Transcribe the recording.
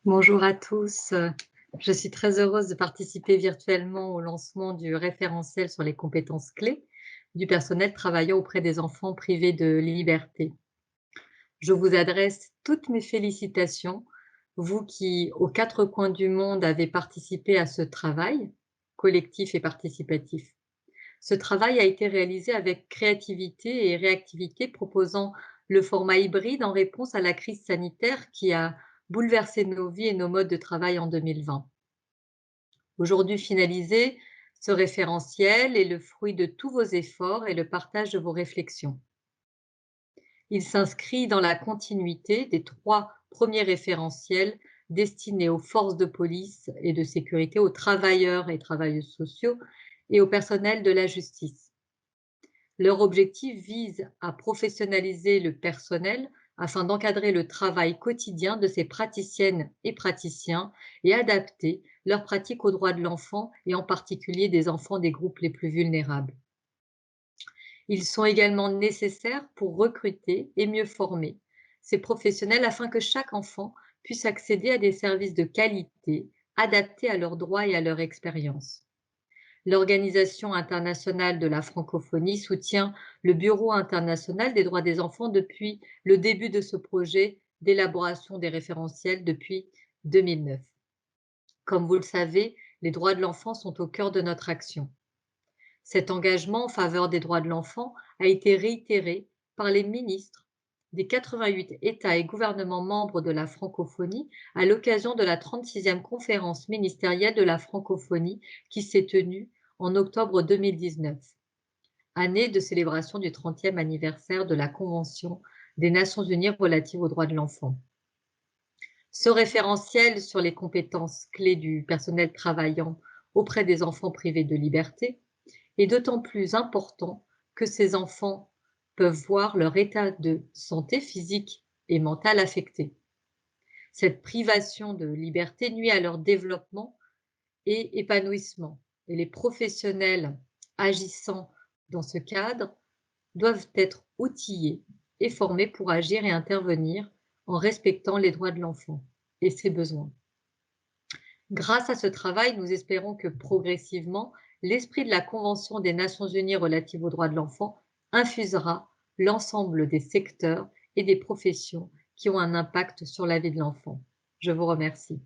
Bonjour à tous. Je suis très heureuse de participer virtuellement au lancement du référentiel sur les compétences clés du personnel travaillant auprès des enfants privés de liberté. Je vous adresse toutes mes félicitations, vous qui, aux quatre coins du monde, avez participé à ce travail collectif et participatif. Ce travail a été réalisé avec créativité et réactivité, proposant le format hybride en réponse à la crise sanitaire qui a bouleversé nos vies et nos modes de travail en 2020. Aujourd'hui finalisé, ce référentiel est le fruit de tous vos efforts et le partage de vos réflexions. Il s'inscrit dans la continuité des trois premiers référentiels destinés aux forces de police et de sécurité, aux travailleurs et travailleuses sociaux et au personnel de la justice. Leur objectif vise à professionnaliser le personnel afin d'encadrer le travail quotidien de ces praticiennes et praticiens et adapter leurs pratiques aux droits de l'enfant et en particulier des enfants des groupes les plus vulnérables. Ils sont également nécessaires pour recruter et mieux former ces professionnels afin que chaque enfant puisse accéder à des services de qualité adaptés à leurs droits et à leur expérience. L'Organisation internationale de la francophonie soutient le Bureau international des droits des enfants depuis le début de ce projet d'élaboration des référentiels depuis 2009. Comme vous le savez, les droits de l'enfant sont au cœur de notre action. Cet engagement en faveur des droits de l'enfant a été réitéré par les ministres des 88 États et gouvernements membres de la francophonie à l'occasion de la 36e conférence ministérielle de la francophonie qui s'est tenue en octobre 2019, année de célébration du 30e anniversaire de la Convention des Nations unies relative aux droits de l'enfant. Ce référentiel sur les compétences clés du personnel travaillant auprès des enfants privés de liberté est d'autant plus important que ces enfants peuvent voir leur état de santé physique et mentale affecté. Cette privation de liberté nuit à leur développement et épanouissement. Et les professionnels agissant dans ce cadre doivent être outillés et formés pour agir et intervenir en respectant les droits de l'enfant et ses besoins. Grâce à ce travail, nous espérons que progressivement, l'esprit de la Convention des Nations unies relative aux droits de l'enfant infusera l'ensemble des secteurs et des professions qui ont un impact sur la vie de l'enfant. Je vous remercie.